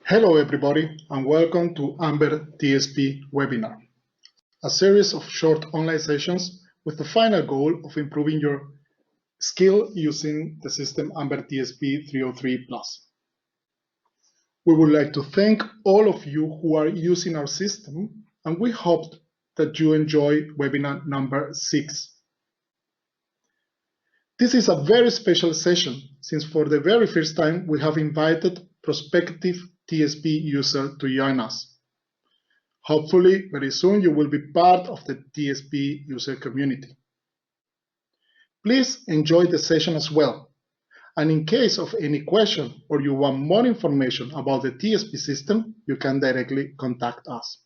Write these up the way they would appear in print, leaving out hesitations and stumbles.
Hello everybody and welcome to Amberg TSP Webinar, a series of short online sessions with the final goal of improving your skill using the system Amberg TSP 303+. We would like to thank all of you who are using our system, and we hope that you enjoy webinar number 6. This is a very special session since for the very first time we have invited prospective TSP user to join us. Hopefully, very soon you will be part of the TSP user community. Please enjoy the session as well. And in case of any question or you want more information about the TSP system, you can directly contact us.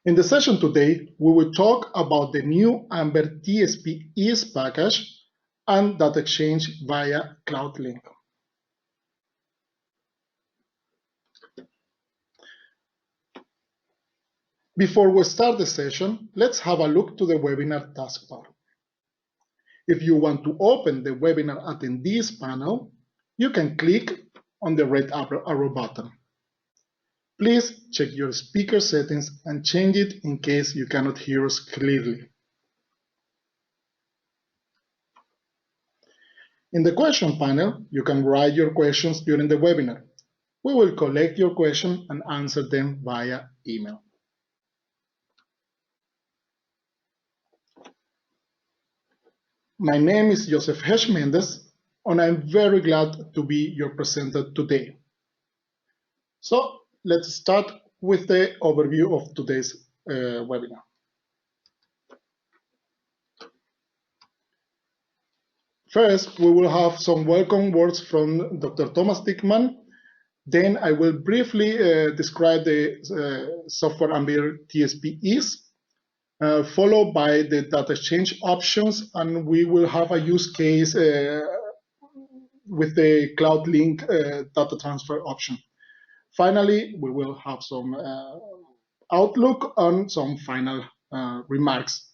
In the session today, we will talk about the new Amberg TSP Ease package and data exchange via Cloudlink. Before we start the session, let's have a look to the webinar taskbar. If you want to open the webinar attendees panel, you can click on the red arrow button. Please check your speaker settings and change it in case you cannot hear us clearly. In the question panel, you can write your questions during the webinar. We will collect your question and answer them via email. My name is Joseph Hesch-Mendez, and I'm very glad to be your presenter today. So let's start with the overview of today's webinar. First, we will have some welcome words from Dr. Thomas Dickman. Then I will briefly describe the software Amberg TSP Ease. Followed by the data exchange options, and we will have a use case with the Cloudlink data transfer option. Finally, we will have some outlook on some final remarks.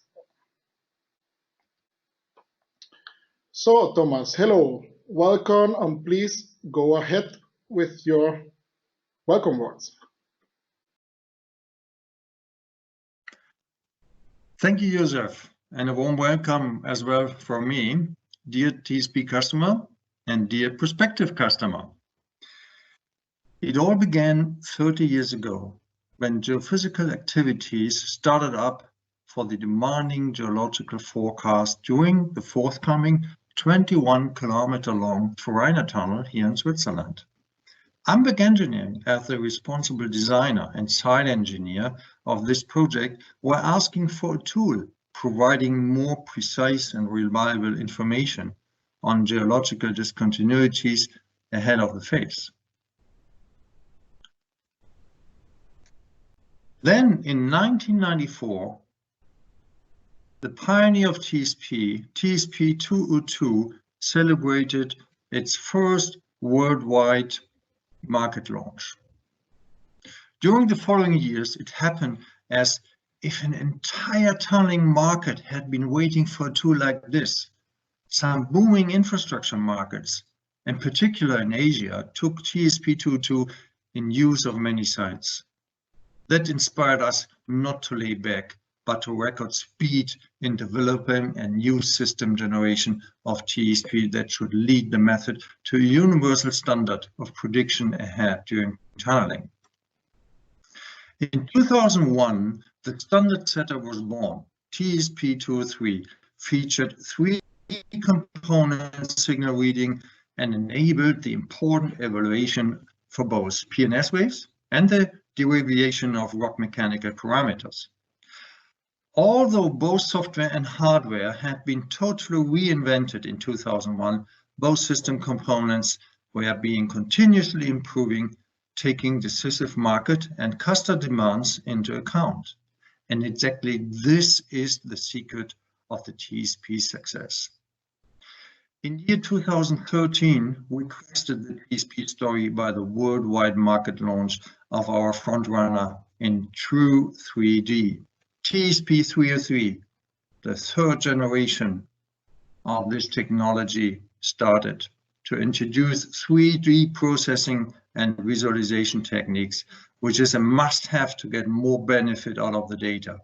So, Thomas, hello, welcome, and please go ahead with your welcome words. Thank you, Joseph, and a warm welcome as well from me, dear TSP customer and dear prospective customer. It all began 30 years ago when geophysical activities started up for the demanding geological forecast during the forthcoming 21-kilometer-long Foreigner Tunnel here in Switzerland. Amberg Engineering, as the responsible designer and site engineer of this project, were asking for a tool providing more precise and reliable information on geological discontinuities ahead of the phase. Then in 1994, the pioneer of TSP, TSP 202, celebrated its first worldwide market launch. During the following years, it happened as if an entire tunneling market had been waiting for a tool like this. Some booming infrastructure markets, in particular in Asia, took TSP 202 in use of many sites. That inspired us not to lay back, but to record speed in developing a new system generation of TSP that should lead the method to a universal standard of prediction ahead during tunneling. In 2001, the standard setter was born. TSP 203 featured 3 component signal reading and enabled the important evaluation for both PNS waves and the derivation of rock mechanical parameters. Although both software and hardware had been totally reinvented in 2001, both system components were being continuously improving, taking decisive market and customer demands into account. And exactly this is the secret of the TSP success. In year 2013, we crested the TSP story by the worldwide market launch of our frontrunner in true 3D. TSP 303, the third generation of this technology, started to introduce 3D processing and visualization techniques, which is a must-have to get more benefit out of the data.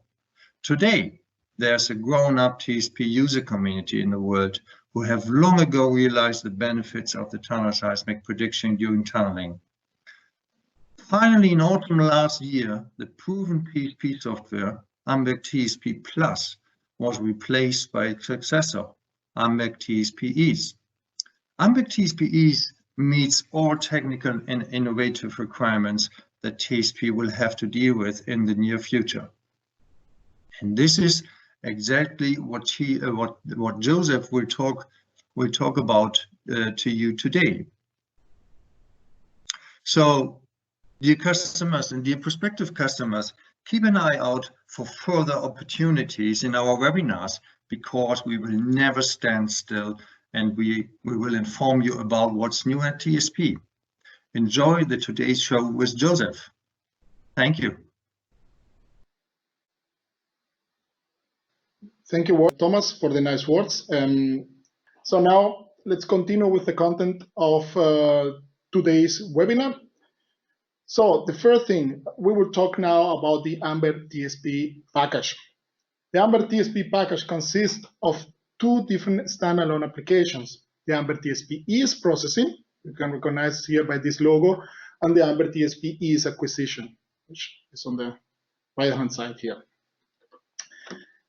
Today, there's a grown-up TSP user community in the world who have long ago realized the benefits of the tunnel seismic prediction during tunneling. Finally, in autumn last year, the proven TSP software, Amberg TSP Plus, was replaced by its successor, Amberg TSP Ease. Amberg TSP Ease meets all technical and innovative requirements that TSP will have to deal with in the near future. And this is exactly what Joseph will talk about to you today. So, dear customers and dear prospective customers, keep an eye out for further opportunities in our webinars, because we will never stand still, and we will inform you about what's new at TSP. Enjoy today's show with Joseph. Thank you. Thank you, Thomas, for the nice words. So now let's continue with the content of today's webinar. So the first thing, we will talk now about the Amberg TSP package. The Amberg TSP package consists of two different standalone applications: the Amberg TSP Ease Processing, you can recognize here by this logo, and the Amberg TSP Ease Acquisition, which is on the right-hand side here.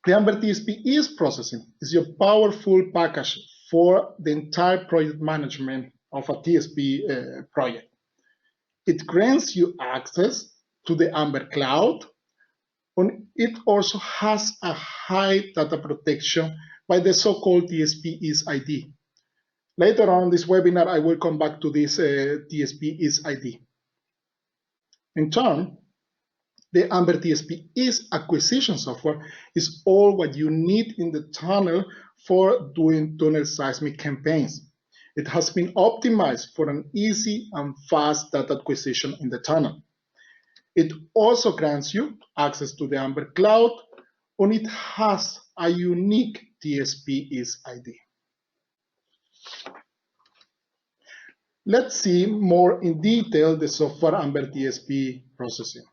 The Amberg TSP Ease Processing is your powerful package for the entire project management of a TSP project. It grants you access to the Amberg Cloud, and it also has a high data protection by the so-called TSP Ease ID. Later on in this webinar, I will come back to this TSP Ease ID. In turn, the Amberg TSP Ease acquisition software is all what you need in the tunnel for doing tunnel seismic campaigns. It has been optimized for an easy and fast data acquisition in the tunnel. It also grants you access to the Amberg Cloud, and it has a unique TSP Ease ID. Let's see more in detail the software Amberg TSP Processing.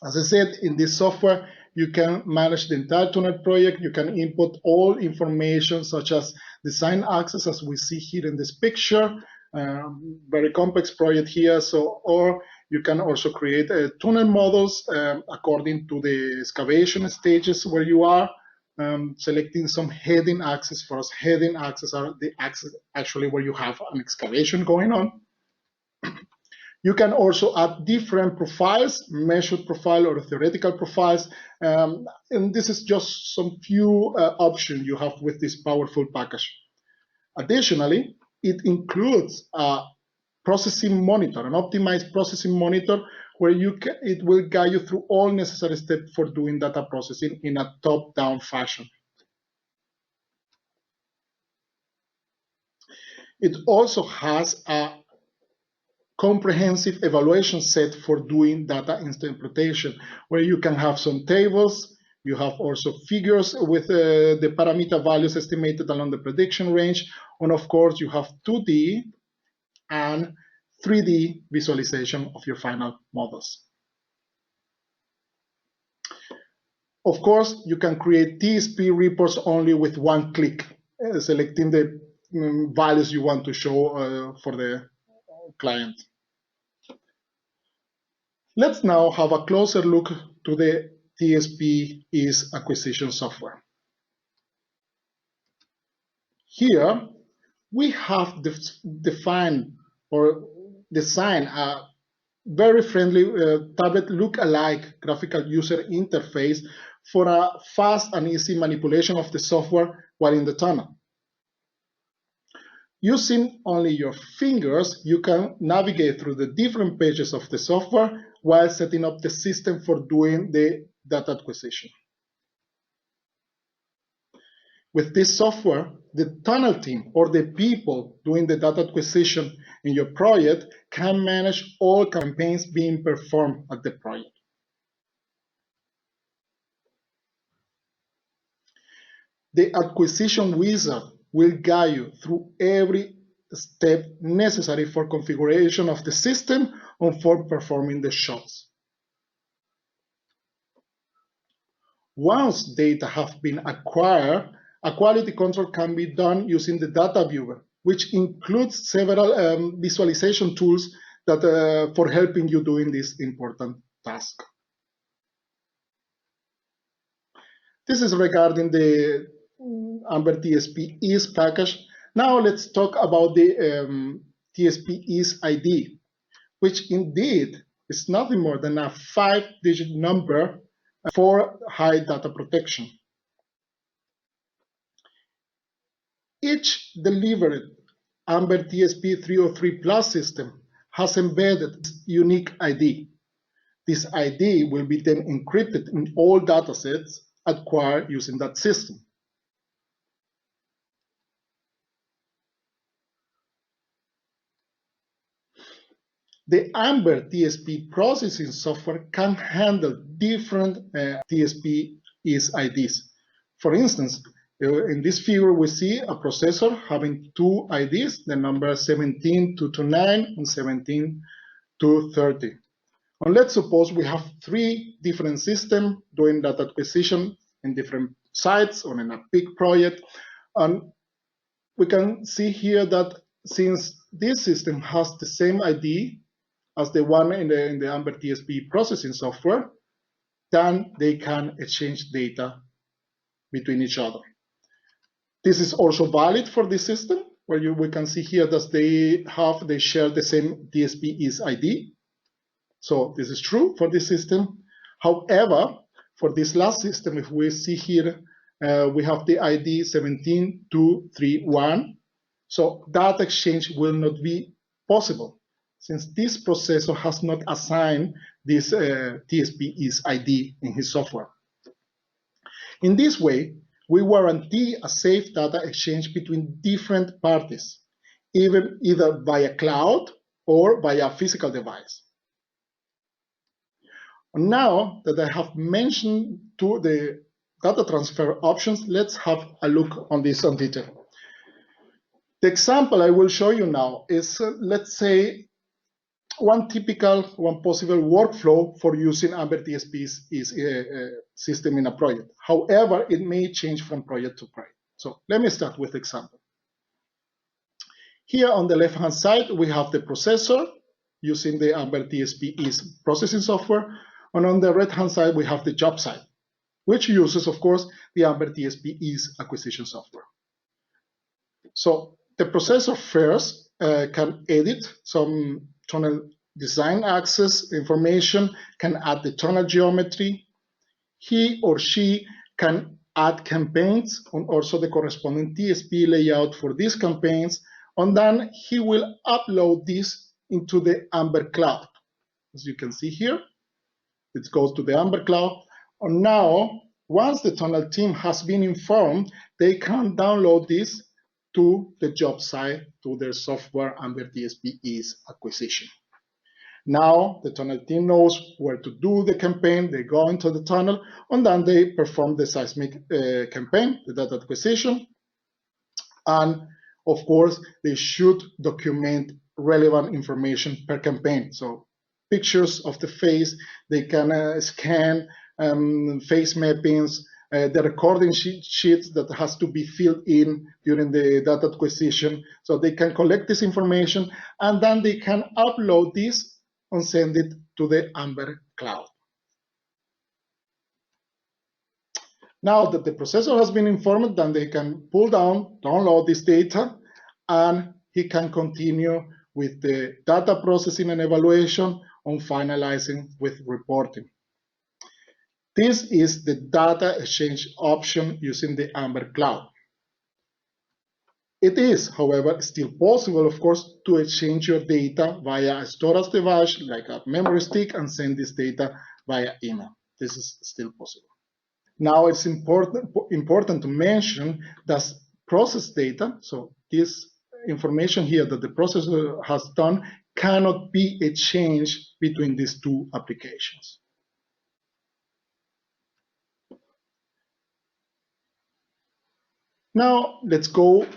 As I said, in this software, you can manage the entire tunnel project. You can input all information such as design access, as we see here in this picture. Very complex project here. So, or you can also create tunnel models according to the excavation stages where you are, selecting some heading access. For us, heading access are the access actually where you have an excavation going on. You can also add different profiles, measured profile or theoretical profiles, and this is just some few options you have with this powerful package. Additionally, it includes a processing monitor, an optimized processing monitor, where it will guide you through all necessary steps for doing data processing in a top-down fashion. It also has a comprehensive evaluation set for doing data interpretation, where you can have some tables. You have also figures with the parameter values estimated along the prediction range. And of course, you have 2D and 3D visualization of your final models. Of course, you can create TSP reports only with one click, selecting the values you want to show for the client. Let's now have a closer look to the TSP Ease acquisition software. Here, we have defined or designed a very friendly tablet look-alike graphical user interface for a fast and easy manipulation of the software while in the tunnel. Using only your fingers, you can navigate through the different pages of the software while setting up the system for doing the data acquisition. With this software, the tunnel team or the people doing the data acquisition in your project can manage all campaigns being performed at the project. The acquisition wizard will guide you through every step necessary for configuration of the system and for performing the shots. Once data have been acquired, a quality control can be done using the data viewer, which includes several visualization tools that for helping you doing this important task. This is regarding the Amberg TSP Ease package. Now let's talk about the TSP Ease ID, which indeed is nothing more than a 5-digit number for high data protection. Each delivered Amberg TSP 303 Plus system has embedded this unique ID. This ID will be then encrypted in all datasets acquired using that system. The Amberg TSP processing software can handle different TSP Ease IDs. For instance, in this figure, we see a processor having two IDs, the number 17229 and 17230. And let's suppose we have three different systems doing data acquisition in different sites or in a big project. And we can see here that since this system has the same ID as the one in the Amberg TSP processing software, then they can exchange data between each other. This is also valid for this system, where we can see here that they share the same TSP Ease ID. So this is true for this system. However, for this last system, if we see here, we have the ID 17231. So that exchange will not be possible, since this processor has not assigned this TSP Ease ID in his software. In this way, we guarantee a safe data exchange between different parties, either via cloud or via a physical device. Now that I have mentioned the data transfer options, let's have a look on this in detail. The example I will show you now is, let's say, one possible workflow for using Amberg TSP's system in a project. However, it may change from project to project. So let me start with the example. Here on the left-hand side, we have the processor using the Amberg TSP Ease processing software. And on the right-hand side, we have the job site, which uses, of course, the Amberg TSP Ease acquisition software. So the processor first can edit some tunnel design access information, can add the tunnel geometry. He or she can add campaigns and also the corresponding TSP layout for these campaigns, and then he will upload this into the Amberg Cloud. As you can see here, it goes to the Amberg Cloud. And now, once the tunnel team has been informed, they can download this to the job site, to their software Amberg TSP Ease acquisition. Now the tunnel team knows where to do the campaign. They go into the tunnel, and then they perform the seismic campaign, the data acquisition. And of course, they should document relevant information per campaign. So pictures of the face, they can scan face mappings, the recording sheets that has to be filled in during the data acquisition. So they can collect this information, and then they can upload this and send it to the Amberg Cloud. Now that the processor has been informed, then they can download this data, and he can continue with the data processing and evaluation on finalizing with reporting. This is the data exchange option using the Amberg Cloud. It is, however, still possible, of course, to exchange your data via a storage device like a memory stick and send this data via email. This is still possible. Now it's important to mention that process data, so this information here that the processor has done, cannot be exchanged between these two applications. Now let's go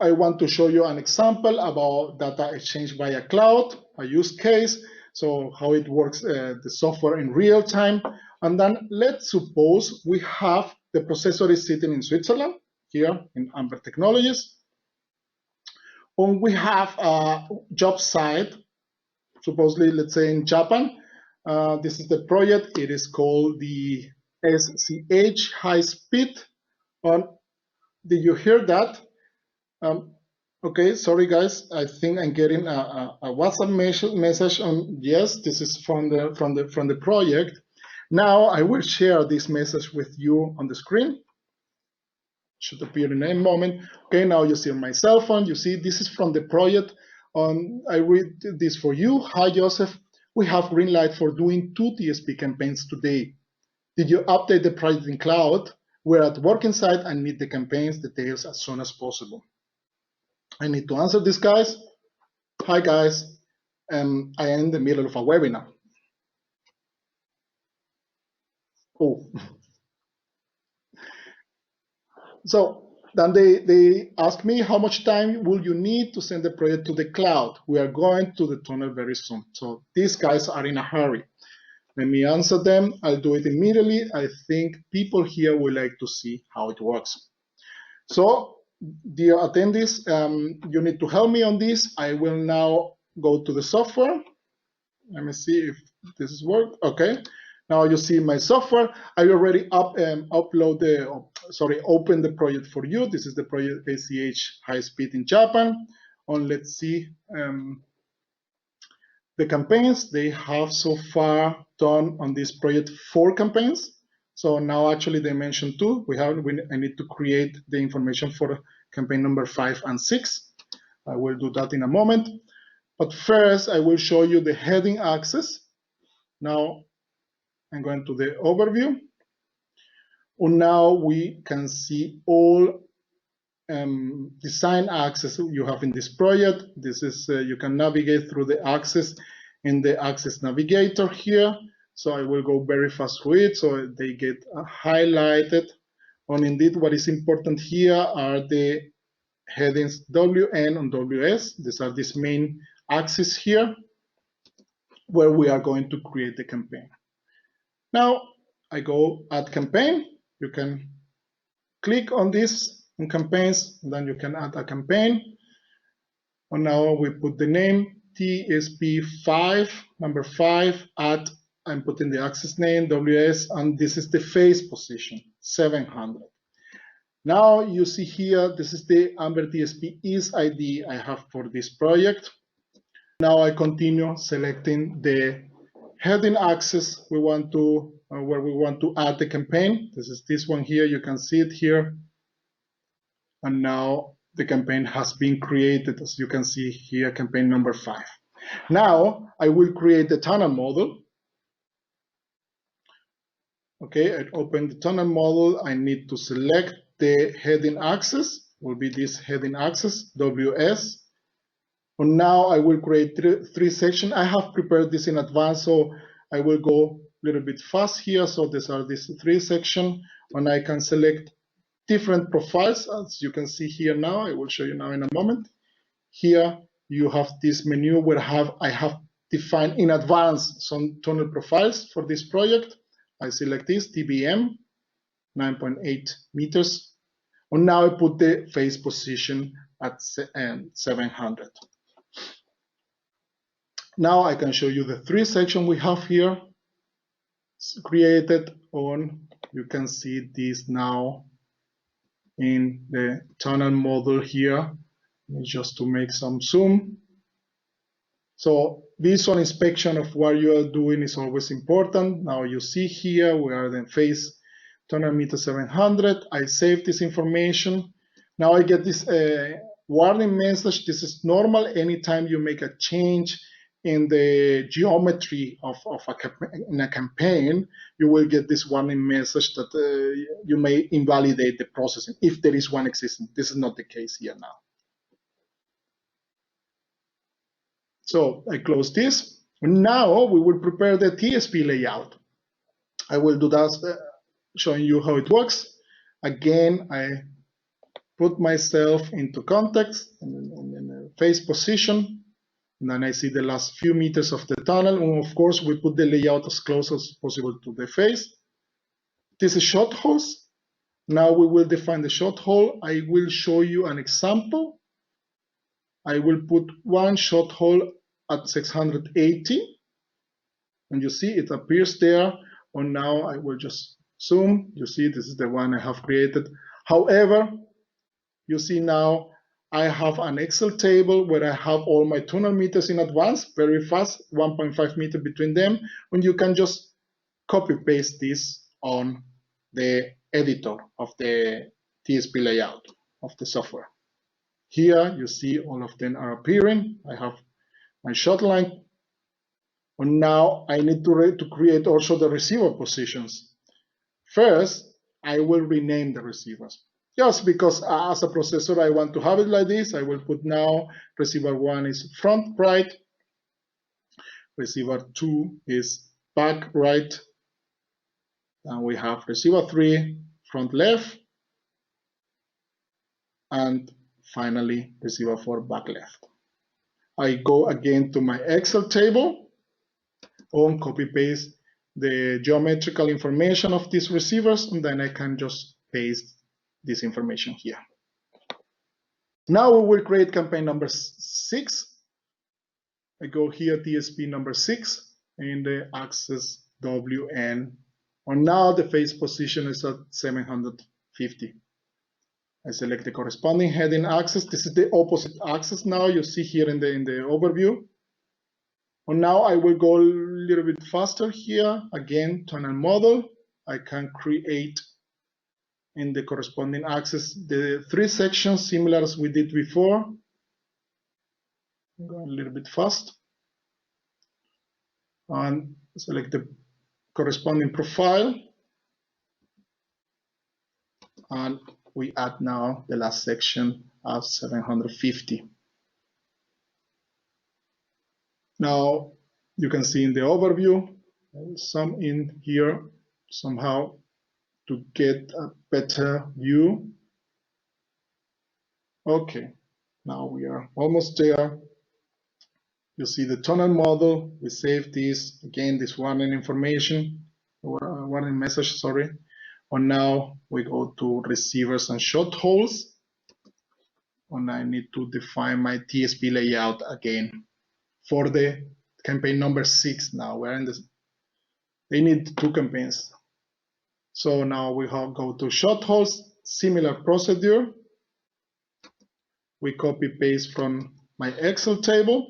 I want to show you an example about data exchange via cloud, a use case, so how it works, the software in real time. And then let's suppose we have the processor is sitting in Switzerland, here in Amberg Technologies. And we have a job site, supposedly, let's say in Japan. This is the project. It is called the SCH high speed. Did you hear that? Okay, sorry guys. I think I'm getting a WhatsApp message on. Yes, this is from the project. Now I will share this message with you on the screen. Should appear in a moment. Okay, now you see on my cell phone. You see this is from the project. I read this for you. Hi Joseph. We have green light for doing 2 TSP campaigns today. Did you update the project in cloud? We're at working site and need the campaigns details as soon as possible. I need to answer this, guys. Hi, guys. I am in the middle of a webinar. Oh. So then they ask me, how much time will you need to send the project to the cloud? We are going to the tunnel very soon. So these guys are in a hurry. Let me answer them. I'll do it immediately. I think people here will like to see how it works. So, dear attendees, you need to help me on this. I will now go to the software. Let me see if this is work. Okay. Now you see my software. I already opened the project for you. This is the project ACH High Speed in Japan. Let's see the campaigns. They have so far done on this project 4 campaigns. So now actually they mentioned 2. I need to create the information for campaign number 5 and 6. I will do that in a moment. But first, I will show you the heading axis. Now I'm going to the overview. And now we can see all design axes you have in this project. This is you can navigate through the axis in the axis navigator here. So I will go very fast through it, so they get highlighted. And indeed, what is important here are the headings WN and WS. These are these main axes here, where we are going to create the campaign. Now I go add campaign. You can click on this in campaigns, and then you can add a campaign. And now we put the name TSP5, number 5, add. I'm putting the axis name, WS, and this is the phase position, 700. Now you see here, this is the Amberg TSP Ease ID I have for this project. Now I continue selecting the heading axis we want to, where we want to add the campaign. This is this one here, you can see it here. And now the campaign has been created, as you can see here, campaign number 5. Now I will create the tunnel model. Okay, I open the tunnel model. I need to select the heading axis, will be this heading axis, WS. And now I will create three sections. I have prepared this in advance, so I will go a little bit fast here. So these are these 3 sections, and I can select different profiles, as you can see here now. I will show you now in a moment. Here you have this menu where I have defined in advance some tunnel profiles for this project. I select this TBM, 9.8 meters. And now I put the phase position at 700. Now I can show you the 3 sections we have here created on. You can see this now in the tunnel model here, just to make some zoom. So visual inspection of what you are doing is always important. Now you see here we are in phase tunnel meter 700. I save this information. Now I get this warning message. This is normal. Anytime you make a change in the geometry of a campaign, you will get this warning message that you may invalidate the processing if there is one existing. This is not the case here now. So I close this. Now we will prepare the TSP layout. I will do that, showing you how it works. Again, I put myself into context in a face position, and then I see the last few meters of the tunnel. And of course, we put the layout as close as possible to the face. This is shot holes. Now we will define the shot hole. I will show you an example. I will put one shot hole at 680, and you see it appears there. And now I will just zoom. You see this is the one I have created. However, you see now I have an Excel table where I have all my tunnel meters in advance, very fast, 1.5 meter between them, and you can just copy paste this on the editor of the TSP layout of the software. Here you see all of them are appearing. I have my shot line, and now I need to create also the receiver positions. First, I will rename the receivers. Just because as a processor I want to have it like this, I will put now receiver 1 is front right, receiver 2 is back right, and we have receiver 3 front left, and finally receiver 4 back left. I go again to my Excel table and copy paste the geometrical information of these receivers, and then I can just paste this information here. Now we will create campaign number 6. I go here, TSP number 6, in the axis WN. And now the phase position is at 750. I select the corresponding heading axis. This is the opposite axis now. You see here in the overview. And now I will go a little bit faster here. Again, tunnel model. I can create in the corresponding axis the 3 sections similar as we did before. Go a little bit fast and select the corresponding profile, and we add now the last section of 750. Now you can see in the overview some in here somehow to get a better view. Okay, now we are almost there. You see the tunnel model. We save this again, this warning information, warning message, sorry. And now we go to receivers and shot holes. And I need to define my TSP layout again for the campaign number 6. Now we're in this. They need 2 campaigns. So now we go to shot holes, similar procedure. We copy paste from my Excel table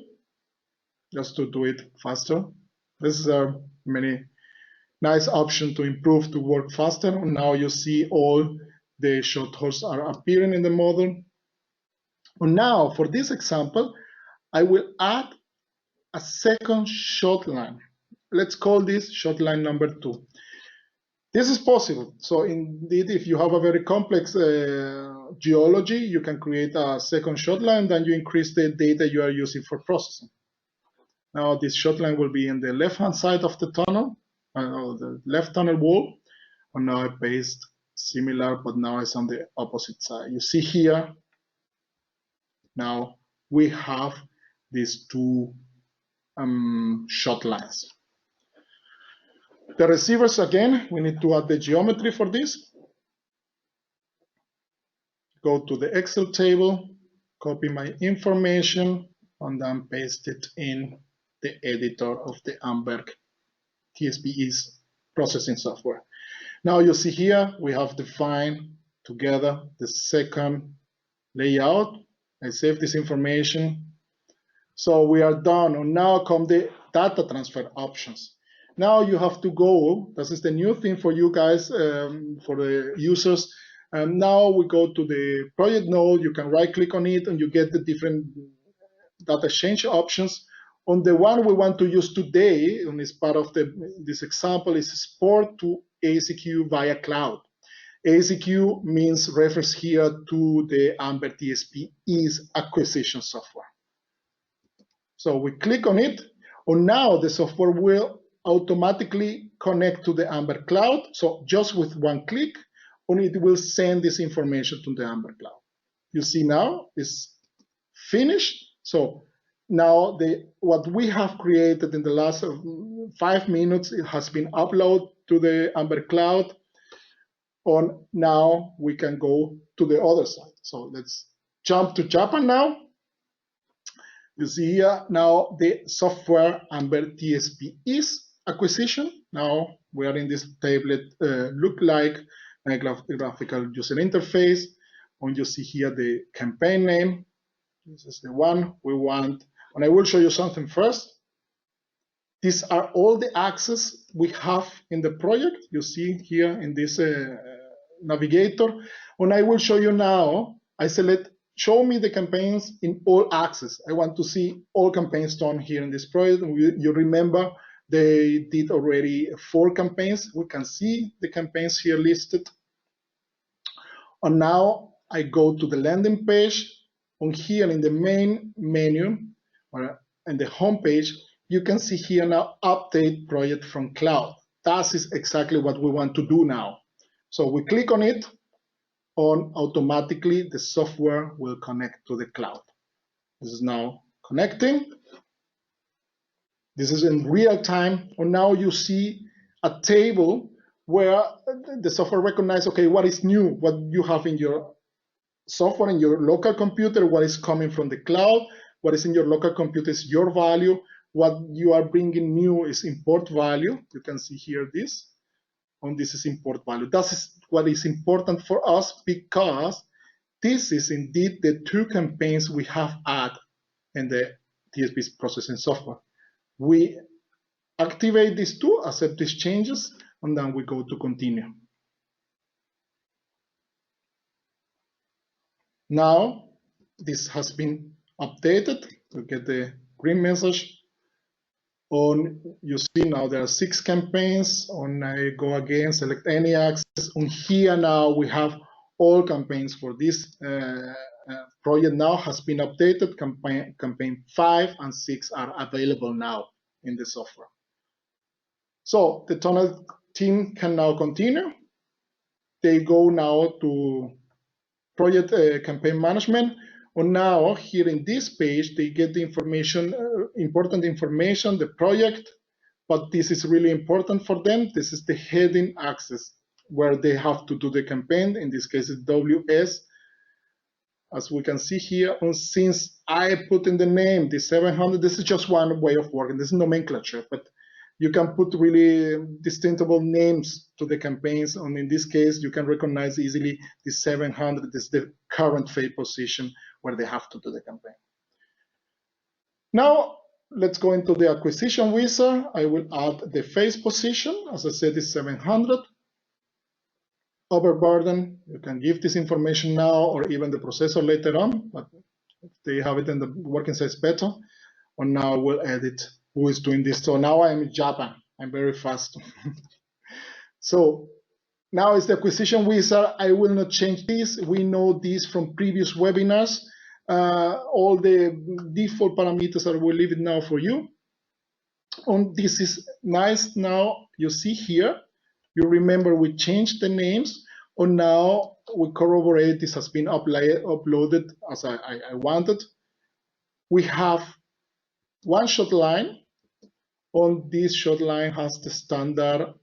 just to do it faster. This is many nice options to improve, to work faster. And now you see all the shot holes are appearing in the model. And now for this example, I will add a second shot line. Let's call this shot line number 2. This is possible. So indeed, if you have a very complex geology, you can create a second shot line, then you increase the data you are using for processing. Now this shot line will be in the left-hand side of the tunnel, the left tunnel wall. And now I paste similar, but now it's on the opposite side. You see here, now we have these 2 shot lines. The receivers, again, we need to add the geometry for this. Go to the Excel table, copy my information, and then paste it in the editor of the Amberg TSP Ease processing software. Now you see here, we have defined together the second layout. I save this information. So we are done. And now come the data transfer options. Now you have to go, this is the new thing for you guys, for the users. And now we go to the project node, you can right click on it and you get the different data exchange options. On the one we want to use today, and is part of this example, is support to ACQ via cloud. ACQ means refers here to the Amberg TSP Ease acquisition software. So we click on it, and now the software will automatically connect to the Amberg cloud. So just with one click, and it will send this information to the Amberg cloud. you see now is finished. So now what we have created in the last 5 minutes, it has been uploaded to the Amberg Cloud. On now we can go to the other side. So let's jump to Japan now. You see here now the software Amberg TSP Ease acquisition. Now we are in this tablet, look like a graphical user interface. And you see here the campaign name. This is the one we want. And I will show you something first. These are all the access we have in the project. You see here in this navigator. And I will show you now, I select show me the campaigns in all access. I want to see all campaigns done here in this project. You remember they did already 4 campaigns. We can see the campaigns here listed. And now I go to the landing page. On here in the main menu or in the home page, you can see here now update project from cloud. That is exactly what we want to do now. So we click on it, and automatically the software will connect to the cloud. This is now connecting. This is in real time. And now you see a table where the software recognizes, okay, what is new, what you have in your software in your local computer, what is coming from the cloud, what is in your local computer is your value, what you are bringing new is import value. You can see here this, and this is import value. That is what is important for us because this is indeed the 2 campaigns we have added in the TSP processing software. We activate these 2, accept these changes, and then we go to continue. Now, this has been updated. You get the green message. On you see now there are 6 campaigns. On I go again, select any access. On here now we have all campaigns for this project now has been updated. Campaign 5 and 6 are available now in the software. So the Tunnel team can now continue. They go now to project campaign management. And now here in this page, they get the information, important information, the project, but this is really important for them. This is the heading access where they have to do the campaign. In this case, it's WS. As we can see here, and since I put in the name the 700, this is just one way of working. This is nomenclature, but you can put really distinguishable names to the campaigns. And in this case, you can recognize easily the 700 is the current phase position where they have to do the campaign. Now, let's go into the acquisition wizard. I will add the phase position. As I said, it's 700. Overburden, you can give this information now or even the processor later on, but they have it in the working size better. And now we'll edit who is doing this. So now I'm in Japan. I'm very fast. So now it's the acquisition wizard. I will not change this. We know this from previous webinars. All the default parameters I will leave it now for you. And this is nice. Now you see here, you remember we changed the names. And now we corroborate this has been uploaded as I wanted. We have one shot line. On this shot line has the standard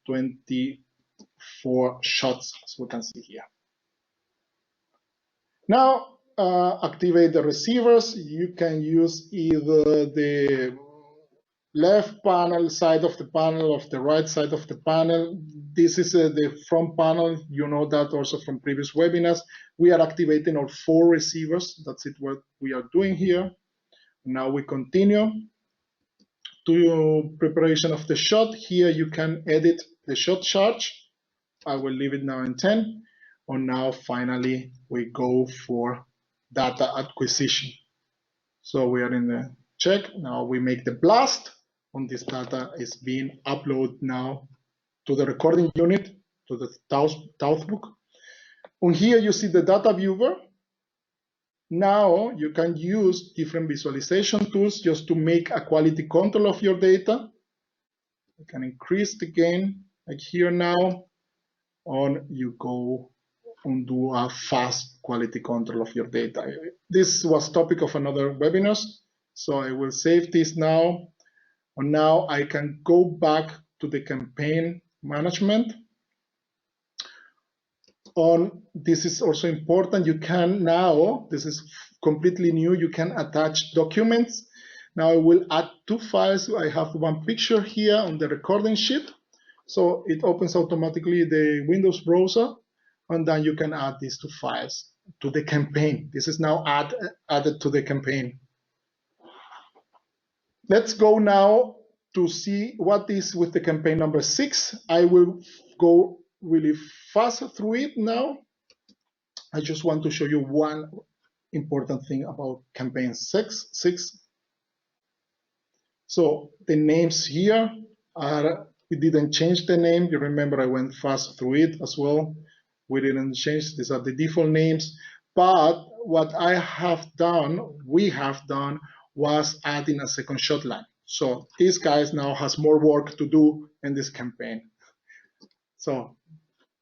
24 shots, as we can see here. Now, activate the receivers. You can use either the left panel side of the panel or the right side of the panel. This is the front panel. You know that also from previous webinars. We are activating our 4 receivers. That's it, what we are doing here. Now we continue to preparation of the shot. Here you can edit the shot charge. I will leave it now in 10. And now finally we go for data acquisition. So we are in the check. Now we make the blast. And this data is being uploaded now to the recording unit, to the Tauthbook. And here you see the data viewer. Now you can use different visualization tools just to make a quality control of your data. You can increase the gain, like here now, and you go do a fast quality control of your data. This was topic of another webinars, so I will save this now. And now I can go back to the campaign management. This is also important. You can now, this is completely new, you can attach documents. Now I will add 2 files. I have one picture here on the recording sheet. So it opens automatically the Windows browser, and then you can add these 2 files to the campaign. This is now added to the campaign. Let's go now to see what is with the campaign number 6. I will go really fast through it now. I just want to show you one important thing about campaign 6. So the names here are, we didn't change the name. You remember I went fast through it as well. We didn't change, these are the default names. But what we have done was adding a second shot line. So these guys now has more work to do in this campaign. So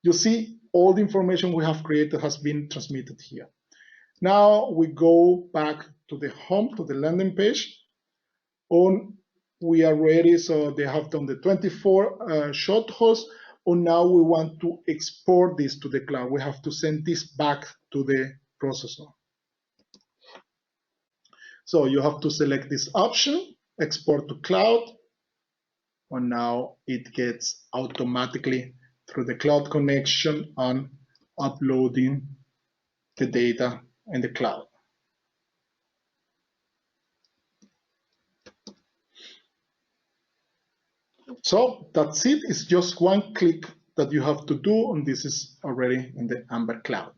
you see all the information we have created has been transmitted here. Now we go back to the home, to the landing page. We are ready, so they have done the 24 shot holes. And now we want to export this to the cloud. We have to send this back to the processor. So you have to select this option, export to cloud. And now it gets automatically through the cloud connection and uploading the data in the cloud. So that's it. It's just one click that you have to do, and this is already in the Amberg cloud.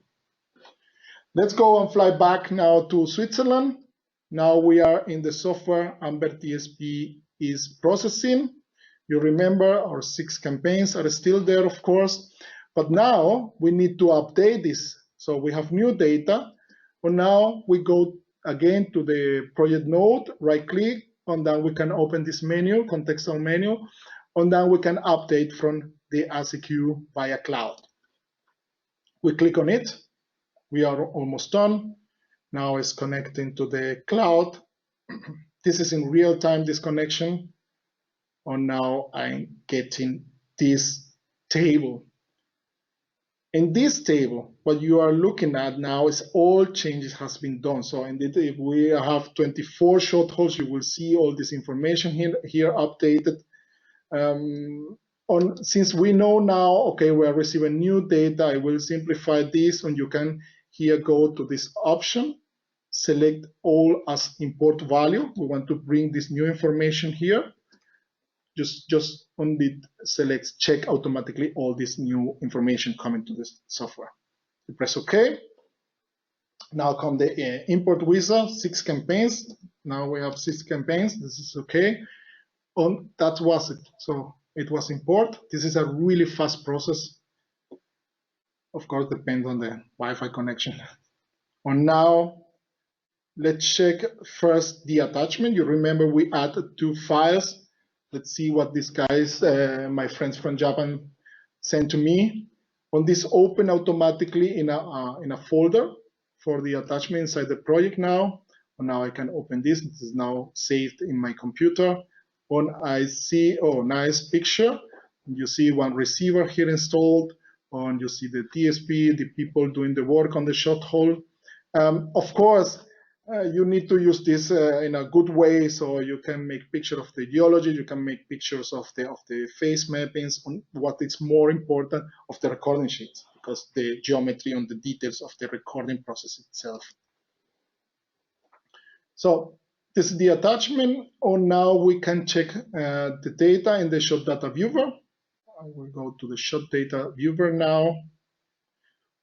Let's go and fly back now to Switzerland. Now we are in the software Amberg TSP Ease processing. You remember our 6 campaigns are still there, of course, but now we need to update this. So we have new data, and now we go again to the project node, right click, and then we can open this menu, contextual menu, and then we can update from the ACQ via cloud. We click on it. We are almost done. Now it's connecting to the cloud. This is in real time, this connection. And now I'm getting this table. In this table, what you are looking at now is all changes has been done. So indeed, if we have 24 short holes, you will see all this information here updated. Since we know now, okay, we are receiving new data, I will simplify this, and you can here go to this option, select all as import value. We want to bring this new information here. Just only select check automatically all this new information coming to this software. You press OK. Now come the import wizard, 6 campaigns. Now we have 6 campaigns. This is OK. And that was it. So it was import. This is a really fast process. Of course, depends on the Wi-Fi connection. And now let's check first the attachment. You remember we added 2 files. Let's see what these guys, my friends from Japan, sent to me. On this open automatically in a folder for the attachment inside the project now. And now I can open this. This is now saved in my computer. And I see, oh, nice picture. You see one receiver here installed. And you see the TSP, the people doing the work on the shot hole. Of course, you need to use this in a good way, so you can make picture of the geology, you can make pictures of the phase mappings, on what is more important of the recording sheets, because the geometry and the details of the recording process itself. So this is the attachment, and now we can check the data in the shot data viewer. I will go to the shot data viewer now,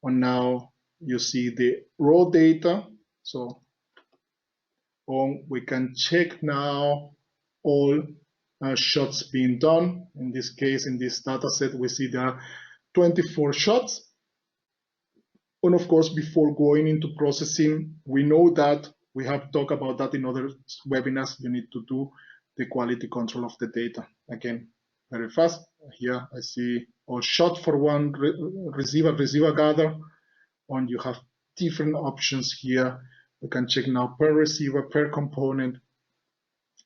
and now you see the raw data. So we can check now all shots being done. In this case, in this data set, we see there are 24 shots. And of course, before going into processing, we know that we have talked about that in other webinars. You need to do the quality control of the data. Again, very fast. Here I see all shot for one receiver gather. and you have different options here. You can check now per receiver, per component.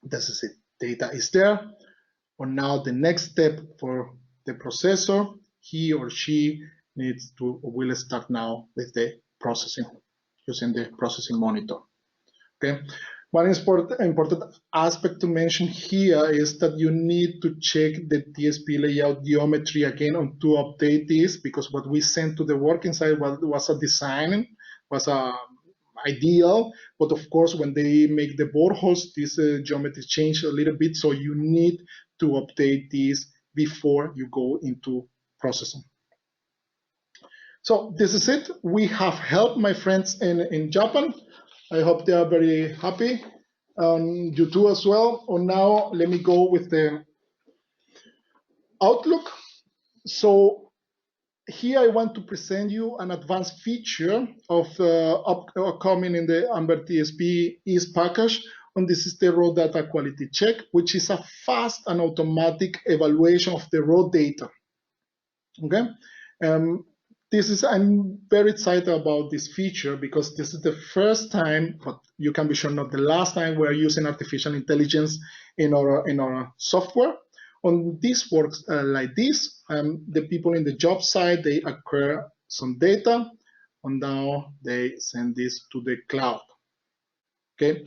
This is it. Data is there. And now the next step for the processor, he or she needs to, will start now with the processing, using the processing monitor. Okay. One important aspect to mention here is that you need to check the TSP layout geometry again to update this, because what we sent to the working site was a design, was a ideal, but of course when they make the boreholes, this geometry changed a little bit, so you need to update this before you go into processing. So this is it. We have helped my friends in Japan. I hope they are very happy. You too as well. And now let me go with the Outlook. So here I want to present you an advanced feature of upcoming in the Amberg TSP Ease package. And this is the raw data quality check, which is a fast and automatic evaluation of the raw data. Okay. I'm very excited about this feature because this is the first time, but you can be sure not the last time, we're using artificial intelligence in our software. And this works like this. The people in the job site, they acquire some data, and now they send this to the cloud. Okay.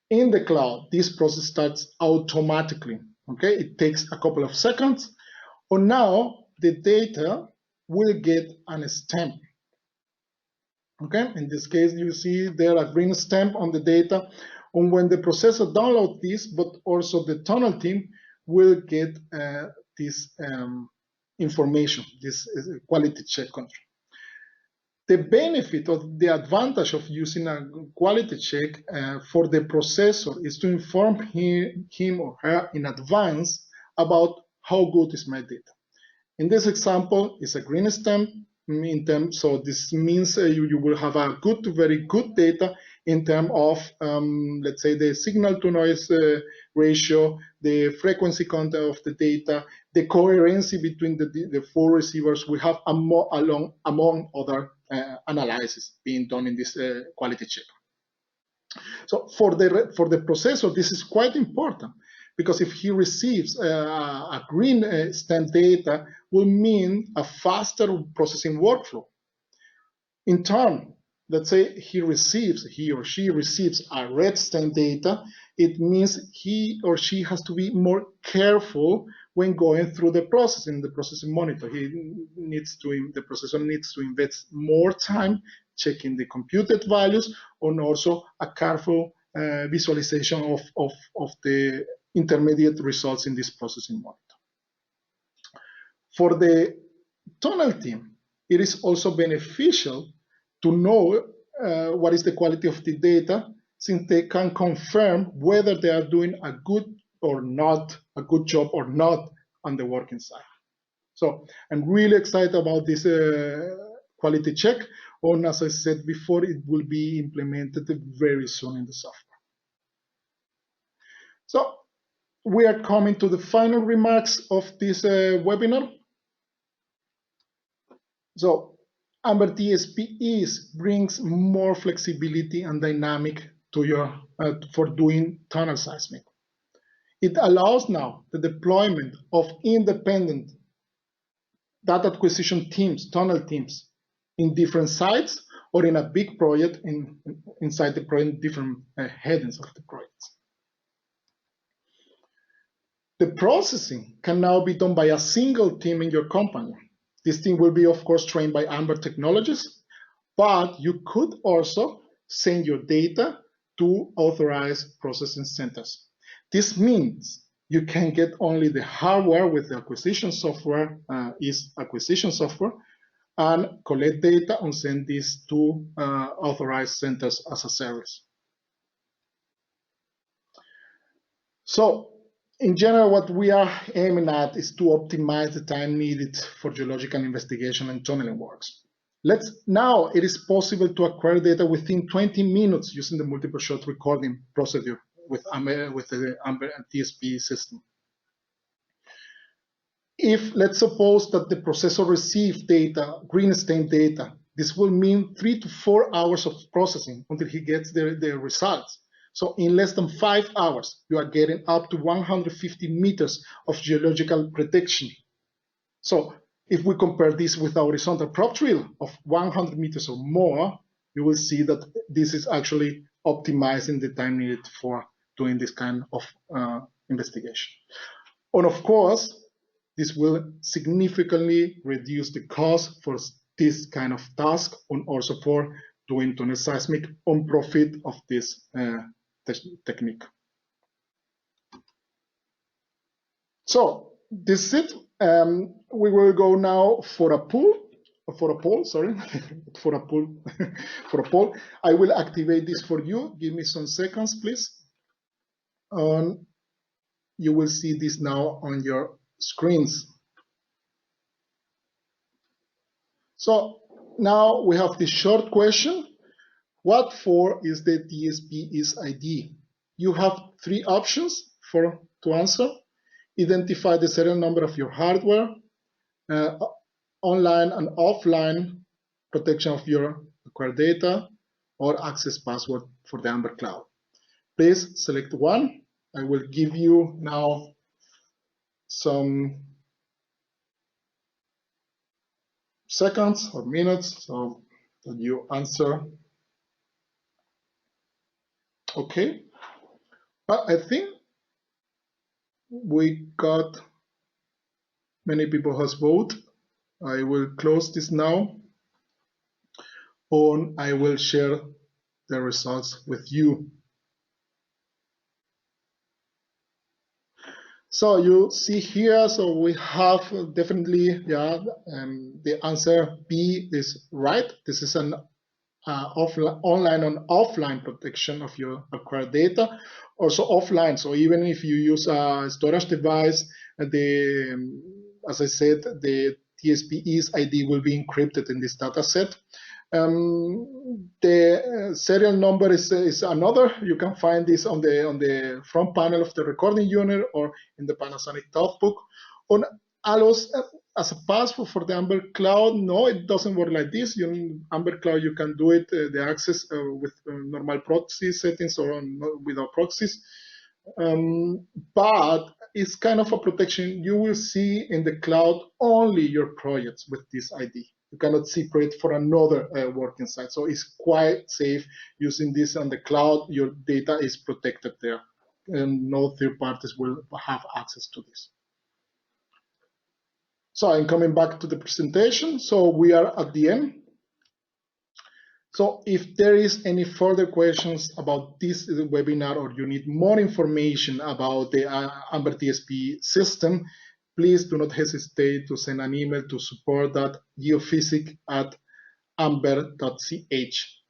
In the cloud, this process starts automatically. Okay. It takes a couple of seconds. And now the data will get a stamp. Okay, in this case, you see there a green stamp on the data. And when the processor downloads this, but also the tunnel team will get this information, this quality check control. The benefit or the advantage of using a quality check for the processor is to inform him or her in advance about how good is my data. In this example, it's a green stamp in terms, so this means you will have a good to very good data in terms of, let's say, the signal to noise ratio, the frequency content of the data, the coherency between the four receivers. We have among other analysis being done in this quality check. So for the processor, this is quite important, because if he receives a green stamp data, will mean a faster processing workflow. In turn, let's say he or she receives a red stamp data, it means he or she has to be more careful when going through the processing monitor. The processor needs to invest more time checking the computed values, and also a careful visualization of the intermediate results in this processing monitor. For the tunnel team, it is also beneficial to know what is the quality of the data, since they can confirm whether they are doing a good job or not on the working side. So I'm really excited about this quality check, and as I said before, it will be implemented very soon in the software. So we are coming to the final remarks of this webinar. So Amberg TSP Ease brings more flexibility and dynamic to your for doing tunnel seismic. It allows now the deployment of independent data acquisition teams, tunnel teams, in different sites or in a big project inside the project, different headings of the projects. The processing can now be done by a single team in your company. This team will be, of course, trained by Amberg technologies, but you could also send your data to authorized processing centers. This means you can get only the hardware with the acquisition software, acquisition software, and collect data and send this to authorized centers as a service. So, in general, what we are aiming at is to optimize the time needed for geological investigation and tunneling works. Now it is possible to acquire data within 20 minutes using the multiple shot recording procedure with the Amberg TSP system. If let's suppose that the processor received data, green stamp data, This will mean 3 to 4 hours of processing until he gets the results. So in less than 5 hours, you are getting up to 150 meters of geological prediction. So if we compare this with a horizontal probe drill of 100 meters or more, you will see that this is actually optimizing the time needed for doing this kind of investigation. And of course, this will significantly reduce the cost for this kind of task and also for doing tunnel seismic on profit of this technique. So this is it. We will go now for a poll. Sorry, for a poll. I will activate this for you. Give me some seconds, please. You will see this now on your screens. So now we have this short question. What for is the TSP Ease ID? You have 3 options to answer. Identify the serial number of your hardware, online and offline protection of your acquired data, or access password for the Amberg Cloud. Please select one. I will give you now some seconds or minutes so that you answer. Okay, but I think we got many people has voted. I will close this now, and I will share the results with you. So you see here, so we have definitely, the answer B is right. This is an online and offline protection of your acquired data. Also offline, so even if you use a storage device, as I said, the TSP Ease ID will be encrypted in this data set. The serial number is another. You can find this on the front panel of the recording unit or in the Panasonic Toughbook. On ALOS, as a password for the Amberg Cloud, no, it doesn't work like this. Amberg Cloud, you can do it, the access with normal proxy settings or without proxies. But it's kind of a protection. You will see in the cloud only your projects with this ID. You cannot separate for another working site. So it's quite safe using this on the cloud. Your data is protected there, and no third parties will have access to this. So I'm coming back to the presentation. So we are at the end. So if there is any further questions about this webinar, or you need more information about the Amberg TSP system, please do not hesitate to send an email to support.geophysics@amberg.ch.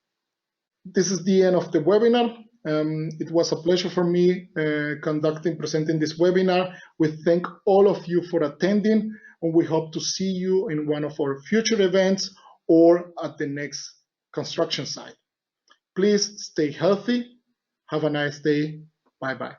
This is the end of the webinar. It was a pleasure for me presenting this webinar. We thank all of you for attending, and we hope to see you in one of our future events or at the next construction site. Please stay healthy. Have a nice day. Bye-bye.